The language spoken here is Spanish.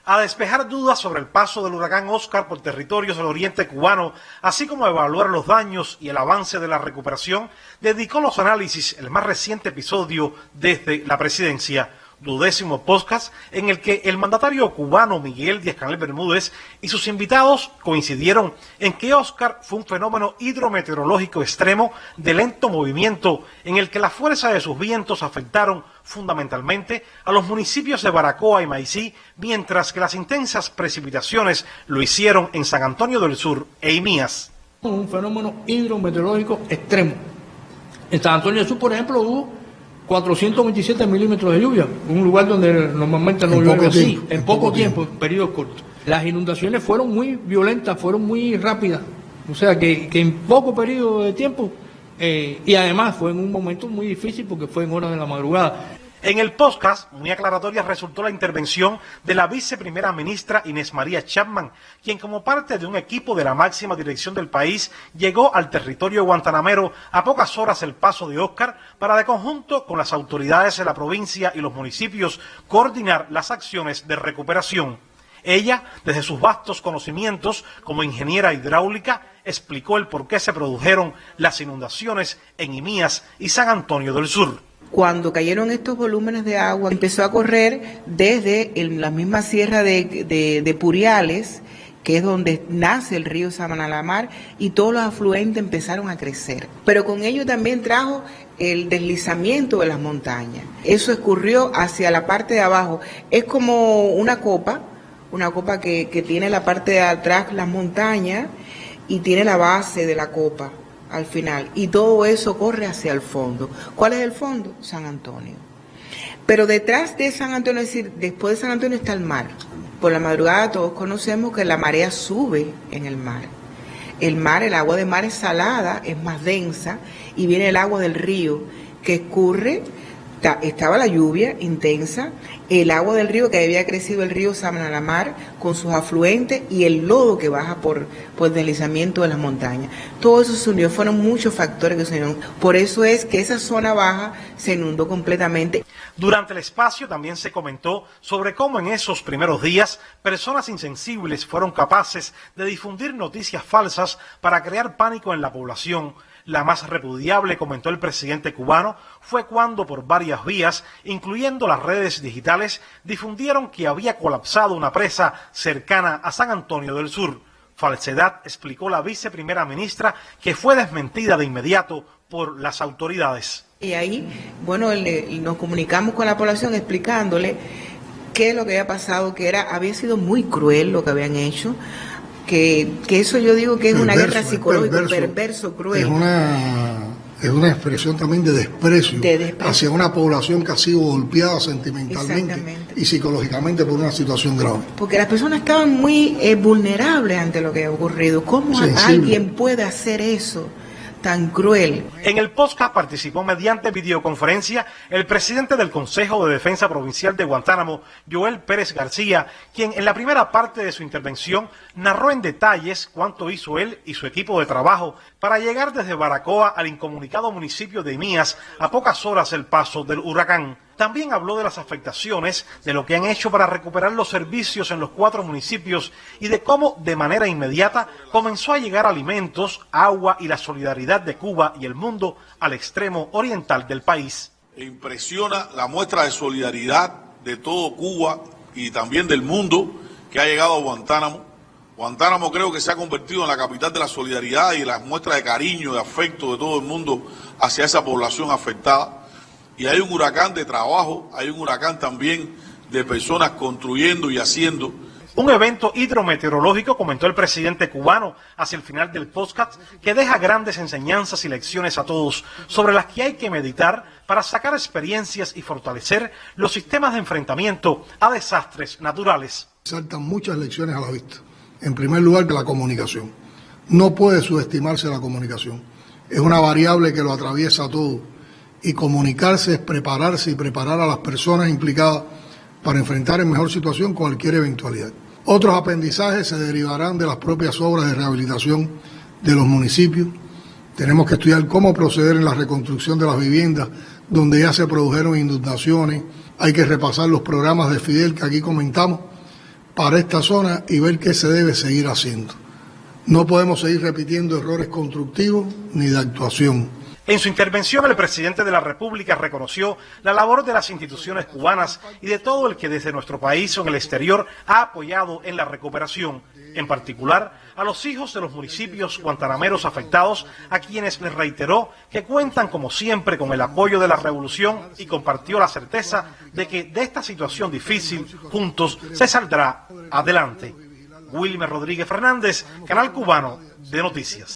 a despejar dudas sobre el paso del huracán Óscar por territorios del oriente cubano, así como a evaluar los daños y el avance de la recuperación, dedicó los análisis el más reciente episodio desde la presidencia, 12º podcast, en el que el mandatario cubano Miguel Díaz-Canel Bermúdez y sus invitados coincidieron en que Óscar fue un fenómeno hidrometeorológico extremo de lento movimiento, en el que la fuerza de sus vientos afectaron fundamentalmente a los municipios de Baracoa y Maicí, mientras que las intensas precipitaciones lo hicieron en San Antonio del Sur e Imías. Un fenómeno hidrometeorológico extremo. En San Antonio del Sur, por ejemplo, hubo 427 milímetros de lluvia, un lugar donde normalmente no llueve así, en poco tiempo, en periodos cortos. Las inundaciones fueron muy violentas, fueron muy rápidas, o sea que en poco periodo de tiempo, y además fue en un momento muy difícil porque fue en horas de la madrugada. En el podcast, muy aclaratoria resultó la intervención de la viceprimera ministra Inés María Chapman, quien como parte de un equipo de la máxima dirección del país llegó al territorio guantanamero a pocas horas del paso de Óscar para de conjunto con las autoridades de la provincia y los municipios coordinar las acciones de recuperación. Ella, desde sus vastos conocimientos como ingeniera hidráulica, explicó el por qué se produjeron las inundaciones en Imías y San Antonio del Sur. Cuando cayeron estos volúmenes de agua, empezó a correr desde la misma sierra de Puriales, que es donde nace el río Samanalamar, y todos los afluentes empezaron a crecer. Pero con ello también trajo el deslizamiento de las montañas. Eso escurrió hacia la parte de abajo. Es como una copa que tiene la parte de atrás las montañas y tiene la base de la copa al final, y todo eso corre hacia el fondo. ¿Cuál es el fondo? San Antonio. Pero detrás de San Antonio, es decir, después de San Antonio está el mar. Por la madrugada todos conocemos que la marea sube en el mar. El agua de mar es salada, es más densa, y viene el agua del río que escurre. Estaba la lluvia intensa, el agua del río que había crecido el río Samanalamar con sus afluentes y el lodo que baja por el deslizamiento de las montañas. Todo eso se unió, fueron muchos factores que se unieron. Por eso es que esa zona baja se inundó completamente. Durante el espacio también se comentó sobre cómo en esos primeros días personas insensibles fueron capaces de difundir noticias falsas para crear pánico en la población. La más repudiable, comentó el presidente cubano, fue cuando por varias vías, incluyendo las redes digitales, difundieron que había colapsado una presa cercana a San Antonio del Sur. Falsedad, explicó la viceprimera ministra, que fue desmentida de inmediato por las autoridades. Y ahí, nos comunicamos con la población explicándole qué es lo que había pasado, que había sido muy cruel lo que habían hecho. Que eso yo digo que es una guerra psicológica, perverso, cruel. Es una expresión también de desprecio hacia una población que ha sido golpeada sentimentalmente y psicológicamente por una situación grave. Porque las personas estaban muy vulnerables ante lo que ha ocurrido. ¿Cómo alguien puede hacer eso tan cruel? En el podcast participó mediante videoconferencia el presidente del Consejo de Defensa Provincial de Guantánamo, Joel Pérez García, quien en la primera parte de su intervención narró en detalles cuánto hizo él y su equipo de trabajo para llegar desde Baracoa al incomunicado municipio de Imías a pocas horas del paso del huracán. También habló de las afectaciones, de lo que han hecho para recuperar los servicios en los 4 municipios y de cómo de manera inmediata comenzó a llegar alimentos, agua y la solidaridad de Cuba y el mundo al extremo oriental del país. Impresiona la muestra de solidaridad de todo Cuba y también del mundo que ha llegado a Guantánamo. Guantánamo creo que se ha convertido en la capital de la solidaridad y las muestras de cariño, de afecto de todo el mundo hacia esa población afectada. Y hay un huracán de trabajo, hay un huracán también de personas construyendo y haciendo. Un evento hidrometeorológico, comentó el presidente cubano hacia el final del podcast, que deja grandes enseñanzas y lecciones a todos, sobre las que hay que meditar para sacar experiencias y fortalecer los sistemas de enfrentamiento a desastres naturales. Saltan muchas lecciones a la vista. En primer lugar, que la comunicación. No puede subestimarse la comunicación. Es una variable que lo atraviesa todo. Y comunicarse es prepararse y preparar a las personas implicadas para enfrentar en mejor situación cualquier eventualidad. Otros aprendizajes se derivarán de las propias obras de rehabilitación de los municipios. Tenemos que estudiar cómo proceder en la reconstrucción de las viviendas donde ya se produjeron inundaciones. Hay que repasar los programas de Fidel que aquí comentamos para esta zona y ver qué se debe seguir haciendo. No podemos seguir repitiendo errores constructivos ni de actuación. En su intervención, el presidente de la República reconoció la labor de las instituciones cubanas y de todo el que desde nuestro país o en el exterior ha apoyado en la recuperación, en particular a los hijos de los municipios guantanameros afectados, a quienes les reiteró que cuentan como siempre con el apoyo de la revolución y compartió la certeza de que de esta situación difícil juntos se saldrá adelante. Wilmer Rodríguez Fernández, Canal Cubano de Noticias.